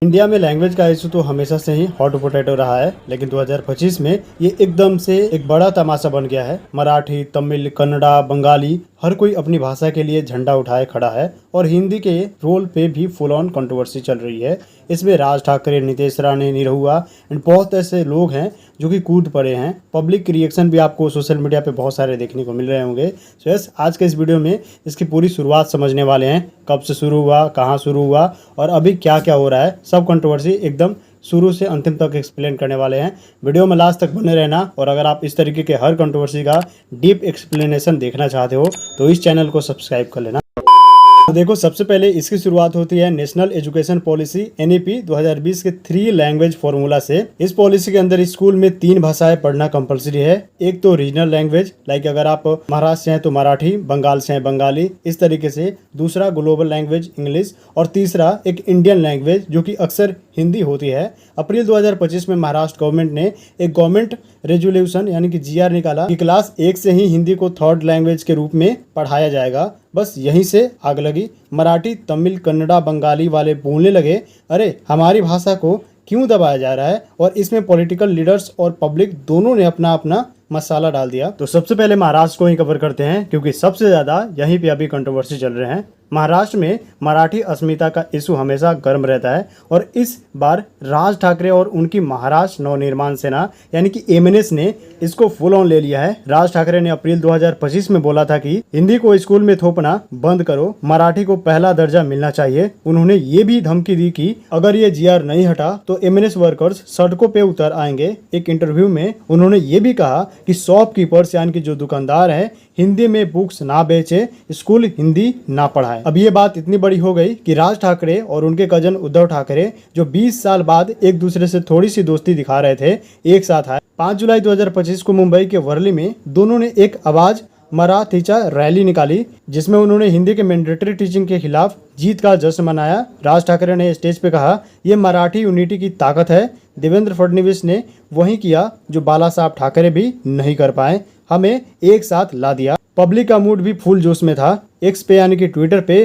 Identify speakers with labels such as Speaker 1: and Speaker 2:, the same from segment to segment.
Speaker 1: India में language का issue तो हमेशा से ही हॉट पोटैटो रहा है, लेकिन 2025 में ये एकदम से एक बड़ा तमाशा बन गया है। मराठी, तमिल, कन्नड़ा, बंगाली हर कोई अपनी भाषा के लिए झंडा उठाए खड़ा है और हिंदी के रोल पे भी फुल ऑन कंट्रोवर्सी चल रही है। इसमें राज ठाकरे, नितेश राणे, निरहुआ एंड बहुत ऐसे लोग हैं जो कि कूद पड़े हैं। पब्लिक रिएक्शन भी आपको सोशल मीडिया पे बहुत सारे देखने को मिल रहे होंगे। सो यस, आज के इस वीडियो में इसकी पूरी शुरुआत समझने वाले हैं, कब से शुरू हुआ, कहाँ शुरू हुआ और अभी क्या क्या हो रहा है। सब कंट्रोवर्सी एकदम शुरू से अंतिम तक एक्सप्लेन करने वाले हैं। वीडियो में लास्ट तक बने रहना और अगर आप इस तरीके के हर कंट्रोवर्सी का डीप एक्सप्लेनेशन देखना चाहते हो तो इस चैनल को सब्सक्राइब कर लेना। तो देखो, सबसे पहले इसकी शुरुआत होती है नेशनल एजुकेशन पॉलिसी NEP 2020 के 3 लैंग्वेज फॉर्मूला से। इस पॉलिसी के अंदर स्कूल में 3 भाषाएं पढ़ना कंपलसरी है। एक तो रीजनल लैंग्वेज, लाइक अगर आप महाराष्ट्र से हैं तो मराठी, बंगाल से हैं बंगाली, इस तरीके से। दूसरा ग्लोबल लैंग्वेज इंग्लिश और तीसरा एक इंडियन लैंग्वेज जो कि अक्सर हिंदी होती है। अप्रैल 2025 में महाराष्ट्र गवर्नमेंट ने एक गवर्नमेंट रेजोल्यूशन यानी कि GR निकाला कि क्लास 1 से ही हिंदी को थर्ड लैंग्वेज के रूप में पढ़ाया जाएगा। बस यहीं से आग लगी। मराठी, तमिल, कन्नड़ा, बंगाली वाले बोलने लगे, अरे हमारी भाषा को क्यों दबाया जा रहा है, और इसमें पॉलिटिकल लीडर्स और पब्लिक दोनों ने अपना अपना मसाला डाल दिया। तो सबसे पहले महाराष्ट्र को ही कवर करते हैं क्योंकि सबसे ज्यादा यहीं पे अभी कंट्रोवर्सी चल रहे हैं। महाराष्ट्र में मराठी अस्मिता का इशू हमेशा गर्म रहता है और इस बार राज ठाकरे और उनकी महाराष्ट्र नवनिर्माण सेना यानी कि MNS ने इसको फुल ऑन ले लिया है। राज ठाकरे ने अप्रैल 2025 में बोला था कि हिंदी को स्कूल में थोपना बंद करो, मराठी को पहला दर्जा मिलना चाहिए। उन्होंने ये भी धमकी दी कि अगर ये GR नहीं हटा तो MNS वर्कर्स सड़कों पे उतर आएंगे। एक इंटरव्यू में उन्होंने ये भी कहा कि शॉपकीपर्स यानी कि जो दुकानदार हैं हिंदी में बुक्स ना बेचे, स्कूल हिंदी ना पढ़ाए। अब ये बात इतनी बड़ी हो गई कि राज ठाकरे और उनके कजन उद्धव ठाकरे जो 20 साल बाद एक दूसरे से थोड़ी सी दोस्ती दिखा रहे थे, एक साथ आए। 5 जुलाई 2025 को मुंबई के वर्ली में दोनों ने एक आवाज मराठीचा रैली निकाली जिसमें उन्होंने हिंदी के मैंडेटरी टीचिंग के खिलाफ जीत का जश्न मनाया। राज ठाकरे ने स्टेज पे कहा, ये मराठी यूनिटी की ताकत है। देवेंद्र फडणवीस ने वही किया जो बाला साहब ठाकरे भी नहीं कर पाए, हमें एक साथ ला दिया। पब्लिक का मूड भी फुल जोश में था। एक्स पे यानी कि ट्विटर पे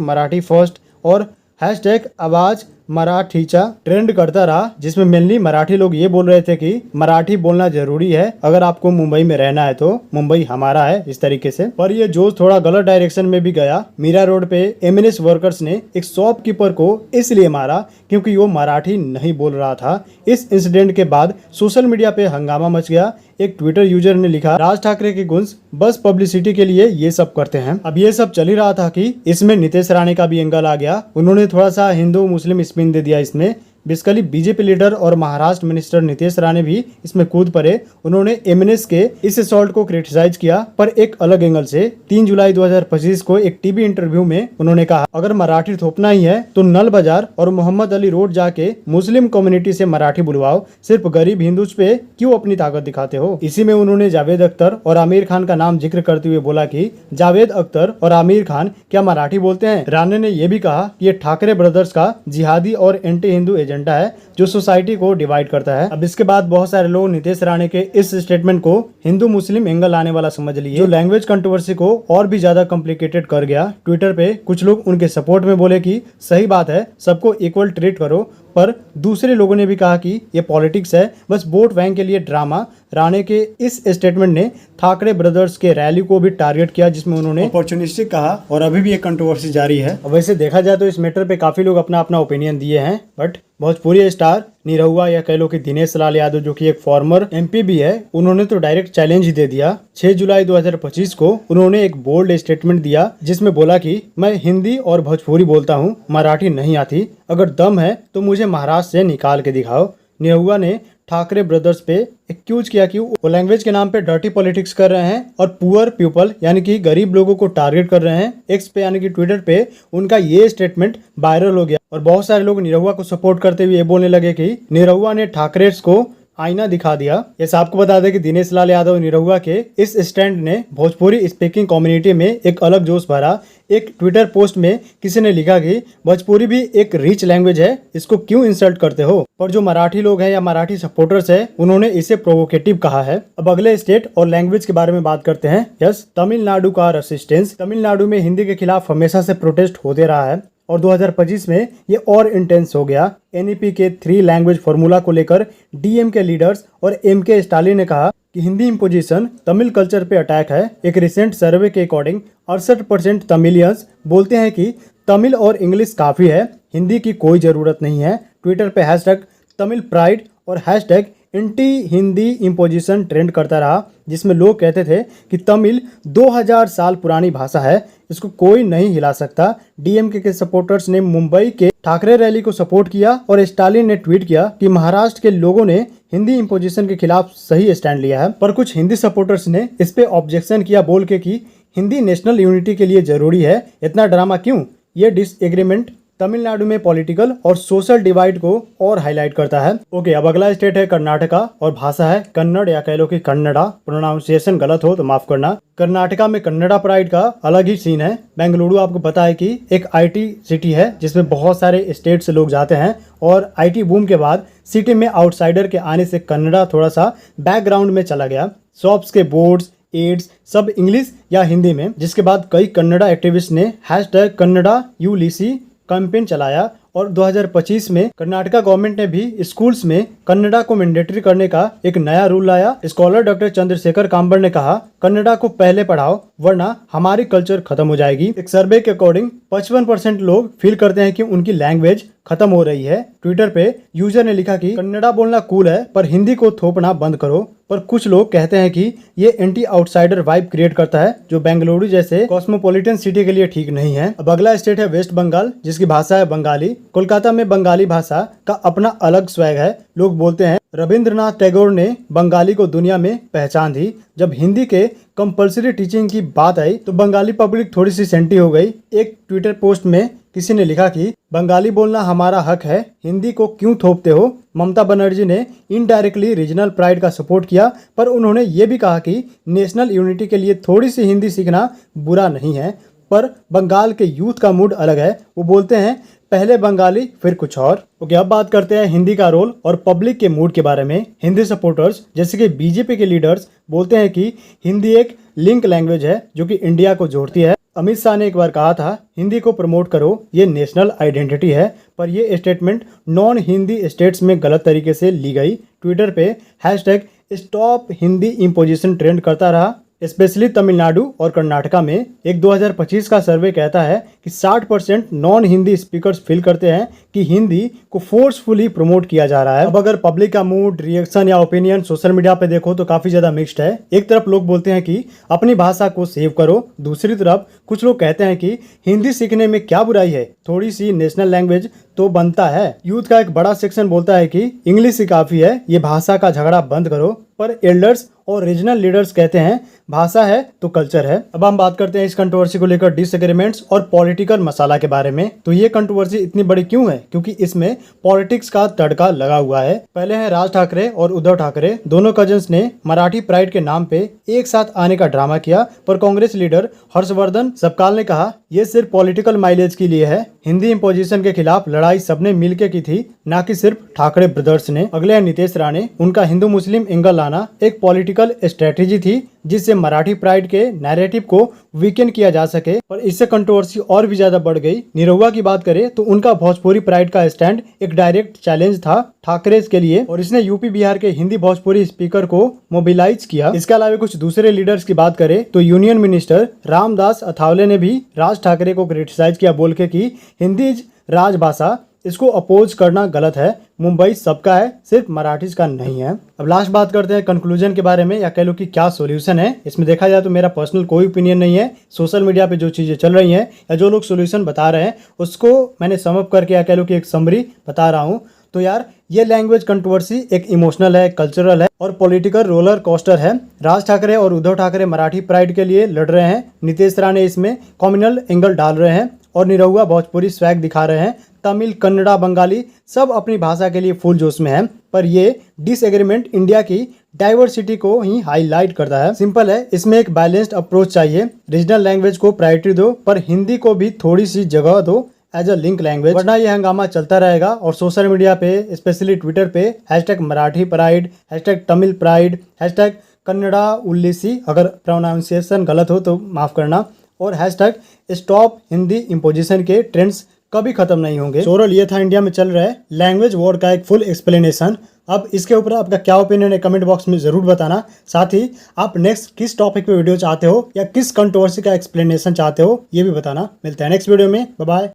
Speaker 1: #मराठी फर्स्ट और #आवाज मराठीचा ट्रेंड करता रहा, जिसमें मेनली मराठी लोग ये बोल रहे थे कि मराठी बोलना जरूरी है, अगर आपको मुंबई में रहना है तो मुंबई हमारा है, इस तरीके से। पर ये जोश थोड़ा गलत डायरेक्शन में भी गया। मीरा रोड पे MNS वर्कर्स ने एक शॉपकीपर को इसलिए मारा क्योंकि वो मराठी नहीं बोल रहा था। इस इंसिडेंट के बाद सोशल मीडिया पे हंगामा मच गया। एक ट्विटर यूजर ने लिखा, राज ठाकरे की गुंज बस पब्लिसिटी के लिए ये सब करते हैं। अब ये सब चल ही रहा था कि इसमें नितेश राणे का भी एंगल आ गया। उन्होंने थोड़ा सा हिंदू मुस्लिम स्पिन दे दिया इसमें। बेसिकली BJP लीडर और महाराष्ट्र मिनिस्टर नितेश राणे भी इसमें कूद पड़े। उन्होंने MNS के इस असॉल्ट को क्रिटिसाइज किया, पर एक अलग एंगल से। 3 जुलाई 2025 को एक टीवी इंटरव्यू में उन्होंने कहा, अगर मराठी थोपना ही है तो नल बाजार और मोहम्मद अली रोड जाके मुस्लिम कम्युनिटी से मराठी बुलवाओ, सिर्फ गरीब हिंदुज पे क्यों अपनी ताकत दिखाते हो। इसी में उन्होंने जावेद अख्तर और आमिर खान का नाम जिक्र करते हुए बोला कि जावेद अख्तर और आमिर खान क्या मराठी बोलते हैं। राणे ने यह भी कहा कि ये ठाकरे ब्रदर्स का जिहादी और एंटी हिंदू एजेंडा है जो सोसाइटी को डिवाइड करता है। अब इसके बाद बहुत सारे लोग नितेश राणे के इस स्टेटमेंट को हिंदू मुस्लिम एंगल आने वाला समझ लिए, जो लैंग्वेज कंट्रोवर्सी को और भी ज्यादा कॉम्प्लिकेटेड कर गया। ट्विटर पे कुछ लोग उनके सपोर्ट में बोले कि सही बात है, सबको इक्वल ट्रीट करो, पर दूसरे लोगों ने भी कहा कि ये पॉलिटिक्स है, बस वोट बैंक के लिए ड्रामा। राणे के इस स्टेटमेंट ने ठाकरे ब्रदर्स के रैली को भी टारगेट किया जिसमें उन्होंने अपॉर्चुनिस्टिक कहा और अभी भी एक कंट्रोवर्सी जारी है। वैसे देखा जाए तो इस मैटर पे काफी लोग अपना अपना ओपिनियन दिए हैं, बट भोजपुरी स्टार निरहुआ या कह लो कि दिनेश लाल यादव जो कि एक फॉर्मर MP भी है, उन्होंने तो डायरेक्ट चैलेंज ही दे दिया। 6 जुलाई 2025 को उन्होंने एक बोल्ड स्टेटमेंट दिया जिसमें बोला कि मैं हिंदी और भोजपुरी बोलता हूँ, मराठी नहीं आती, अगर दम है तो मुझे महाराष्ट्र से निकाल के दिखाओ। निरहुआ ने ठाकरे ब्रदर्स पे एक्यूज किया कि वो लैंग्वेज के नाम पे डर्टी पॉलिटिक्स कर रहे हैं और पुअर पीपल यानी कि गरीब लोगों को टारगेट कर रहे हैं। एक्स पे यानी कि ट्विटर पे उनका ये स्टेटमेंट वायरल हो गया और बहुत सारे लोग निरहुआ को सपोर्ट करते हुए ये बोलने लगे कि निरहुआ ने ठाकरेस को आईना दिखा दिया। ये आपको बता दें कि दिनेश लाल यादव निरहुआ के इस स्टैंड ने भोजपुरी स्पीकिंग कम्युनिटी में एक अलग जोश भरा। एक ट्विटर पोस्ट में किसी ने लिखा कि भोजपुरी भी एक रिच लैंग्वेज है, इसको क्यों इंसल्ट करते हो। पर जो मराठी लोग हैं या मराठी सपोर्टर्स हैं उन्होंने इसे प्रोवोकेटिव कहा है। अब अगले स्टेट और लैंग्वेज के बारे में बात करते हैं। यस, तमिलनाडु का रेसिस्टेंस। तमिलनाडु में हिंदी के खिलाफ हमेशा से प्रोटेस्ट होते रहा है और 2025 में ये और इंटेंस हो गया। एनईपी के 3 लैंग्वेज फॉर्मूला को लेकर डीएम के लीडर्स और एमके स्टालिन ने कहा कि हिंदी इम्पोजिशन तमिल कल्चर पे अटैक है। एक रिसेंट सर्वे के अकॉर्डिंग 68% तमिलियंस बोलते हैं कि तमिल और इंग्लिश काफ़ी है, हिंदी की कोई ज़रूरत नहीं है। ट्विटर पे हैशटैग तमिल प्राइड और hashtag anti Hindi imposition trend करता रहा, जिसमें लोग कहते थे कि तमिल 2000 साल पुरानी भाषा है, इसको कोई नहीं हिला सकता। डीएमके के सपोर्टर्स ने मुंबई के ठाकरे रैली को सपोर्ट किया और स्टालिन ने ट्वीट किया कि महाराष्ट्र के लोगों ने हिंदी इम्पोजिशन के खिलाफ सही स्टैंड लिया है। पर कुछ हिंदी सपोर्टर्स ने इस पे ऑब्जेक्शन किया, बोल के कि हिंदी नेशनल यूनिटी के लिए जरूरी है, इतना ड्रामा क्यों। ये डिसएग्रीमेंट तमिलनाडु में पॉलिटिकल और सोशल डिवाइड को और हाईलाइट करता है। ओके, अब अगला स्टेट है कर्नाटका और भाषा है कन्नड़ या कह लो कि कन्नड़ा। प्रोनाउंसिएशन गलत हो तो माफ करना। कर्नाटका में कन्नड़ा प्राइड का अलग ही सीन है। बेंगलुरु आपको पता है कि एक आईटी सिटी है जिसमें बहुत सारे स्टेट से लोग जाते हैं और आईटी बूम के बाद सिटी में आउटसाइडर के आने से कन्नड़ा थोड़ा सा बैकग्राउंड में चला गया। शॉप्स के बोर्ड्स एड्स सब इंग्लिश या हिंदी में, जिसके बाद कई कन्नड़ा एक्टिविस्ट ने hashtag Kannada you Lisi campaign चलाया और 2025 में कर्नाटका गवर्नमेंट ने भी स्कूल्स में कन्नड़ा को मैंडेटरी करने का एक नया रूल लाया। स्कॉलर डॉक्टर चंद्रशेखर कांबर ने कहा कन्नड़ा को पहले पढ़ाओ वरना हमारी कल्चर खत्म हो जाएगी। एक सर्वे के अकॉर्डिंग 55% लोग फील करते हैं कि उनकी लैंग्वेज खत्म हो रही है। ट्विटर पे यूजर ने लिखा कि कन्नड़ा बोलना कूल है पर हिंदी को थोपना बंद करो। पर कुछ लोग कहते हैं कि ये एंटी आउटसाइडर वाइब क्रिएट करता है जो बेंगलुरु जैसे कॉस्मोपॉलिटन सिटी के लिए ठीक नहीं है। अब अगला स्टेट है वेस्ट बंगाल जिसकी भाषा है बंगाली। कोलकाता में बंगाली भाषा का अपना अलग स्वैग है। लोग बोलते हैं रविंद्रनाथ टैगोर ने बंगाली को दुनिया में पहचान दी। जब हिंदी के कंपलसरी टीचिंग की बात आई तो बंगाली पब्लिक थोड़ी सी सेंटी हो गई। एक ट्विटर पोस्ट में किसी ने लिखा कि बंगाली बोलना हमारा हक है, हिंदी को क्यों थोपते हो। ममता बनर्जी ने इनडायरेक्टली रीजनल प्राइड का सपोर्ट किया पर उन्होंने ये भी कहा कि नेशनल यूनिटी के लिए थोड़ी सी हिंदी सीखना बुरा नहीं है। पर बंगाल के यूथ का मूड अलग है, वो बोलते हैं पहले बंगाली फिर कुछ और। ओके, अब बात करते हैं हिंदी का रोल और पब्लिक के मूड के बारे में। हिंदी सपोर्टर्स जैसे कि बीजेपी के लीडर्स बोलते हैं कि हिंदी एक लिंक लैंग्वेज है जो कि इंडिया को जोड़ती है। अमित शाह ने एक बार कहा था हिंदी को प्रमोट करो, ये नेशनल आइडेंटिटी है। पर ये स्टेटमेंट नॉन हिंदी स्टेट्स में गलत तरीके से ली गई। ट्विटर पे hashtag stop Hindi imposition trend करता रहा। स्पेशली तमिलनाडु और कर्नाटका में एक 2025 का सर्वे कहता है कि 60% नॉन हिंदी स्पीकर्स फील करते हैं कि हिंदी को फोर्सफुली प्रमोट किया जा रहा है। अब अगर पब्लिक का मूड, रिएक्शन या ओपिनियन सोशल मीडिया पे देखो तो काफी ज्यादा मिक्स्ड है। एक तरफ लोग बोलते हैं कि अपनी भाषा को सेव करो, दूसरी तरफ कुछ लोग कहते हैं कि हिंदी सीखने में क्या बुराई है, थोड़ी सी नेशनल लैंग्वेज तो बनता है। यूथ का एक बड़ा सेक्शन बोलता है कि इंग्लिश ही काफी है, ये भाषा का झगड़ा बंद करो। पर एल्डर्स और रीजनल लीडर्स कहते हैं भाषा है तो कल्चर है। अब हम बात करते हैं इस कंट्रोवर्सी को लेकर डिसएग्रीमेंट्स और पॉलिटिकल मसाला के बारे में। तो ये कंट्रोवर्सी इतनी बड़ी क्यों है? क्योंकि इसमें पॉलिटिक्स का तड़का लगा हुआ है। पहले है राज ठाकरे और उद्धव ठाकरे, दोनों कजन्स ने मराठी प्राइड के नाम पे एक साथ आने का ड्रामा किया। पर कांग्रेस लीडर हर्षवर्धन सबकाल ने कहा ये सिर्फ पॉलिटिकल माइलेज के लिए है, हिंदी इम्पोजिशन के खिलाफ लड़ाई सबने मिलकर की थी, ना कि सिर्फ ठाकरे ब्रदर्स ने। अगले है नीतीश राणे, उनका हिंदू मुस्लिम एंगल लाना एक पॉलिटिकल स्ट्रेटेजी थी जिससे मराठी प्राइड के नैरेटिव को वीकेंड किया जा सके। पर इससे कंट्रोवर्सी और भी ज्यादा बढ़ गई। निरहुआ की बात करें तो उनका भोजपुरी प्राइड का स्टैंड एक डायरेक्ट चैलेंज था ठाकरे के लिए और इसने यूपी बिहार के हिंदी भोजपुरी स्पीकर को मोबिलाइज किया। इसके अलावा कुछ दूसरे लीडर्स की बात करें तो यूनियन मिनिस्टर रामदास अठावले ने भी राज ठाकरे को क्रिटिसाइज किया, बोल के कि हिंदी राजभाषा, इसको अपोज करना गलत है, मुंबई सबका है सिर्फ मराठीज का नहीं है। अब लास्ट बात करते हैं कंक्लूजन के बारे में या कह लो कि क्या सॉल्यूशन है। इसमें देखा जाए तो मेरा पर्सनल कोई ओपिनियन नहीं है। सोशल मीडिया पे जो चीजें चल रही हैं या जो लोग सॉल्यूशन बता रहे हैं उसको मैंने सम अप करके या कह लो कि एक समरी बता रहा हूँ। तो यार ये लैंग्वेज कंट्रोवर्सी एक इमोशनल है, कल्चरल है और पॉलिटिकल रोलर कोस्टर है। राज ठाकरे और उद्धव ठाकरे मराठी प्राइड के लिए लड़ रहे हैं, नीतीश राणे इसमें कम्युनल एंगल डाल रहे हैं और निरहुआ भोजपुरी स्वैग दिखा रहे हैं। तमिल, कन्नड़ा, बंगाली सब अपनी भाषा के लिए फुल जोश में है। पर ये डिसएग्रीमेंट इंडिया की डाइवर्सिटी को ही हाईलाइट करता है। सिंपल है, इसमें एक बैलेंस्ड अप्रोच चाहिए। रीजनल लैंग्वेज को प्रायोरिटी दो पर हिंदी को भी थोड़ी सी जगह दो एज अ लिंक लैंग्वेज, वरना ये हंगामा चलता रहेगा। और सोशल मीडिया पे स्पेशली ट्विटर पे hashtag Marathi pride, hashtag Tamil pride, hashtag Kannada उल्लीसी, अगर प्रोनाउंसिएशन गलत हो तो माफ करना, और हैशटैग स्टॉप हिंदी इम्पोजिशन के ट्रेंड्स कभी खत्म नहीं होंगे। ओवरऑल ये था इंडिया में चल रहा है लैंग्वेज वॉर का एक फुल एक्सप्लेनेशन। अब इसके ऊपर आपका क्या ओपिनियन है कमेंट बॉक्स में जरूर बताना। साथ ही आप नेक्स्ट किस टॉपिक पे वीडियो चाहते हो या किस कंट्रोवर्सी का एक्सप्लेनेशन चाहते हो ये भी बताना। मिलते हैं नेक्स्ट वीडियो में। Bye bye.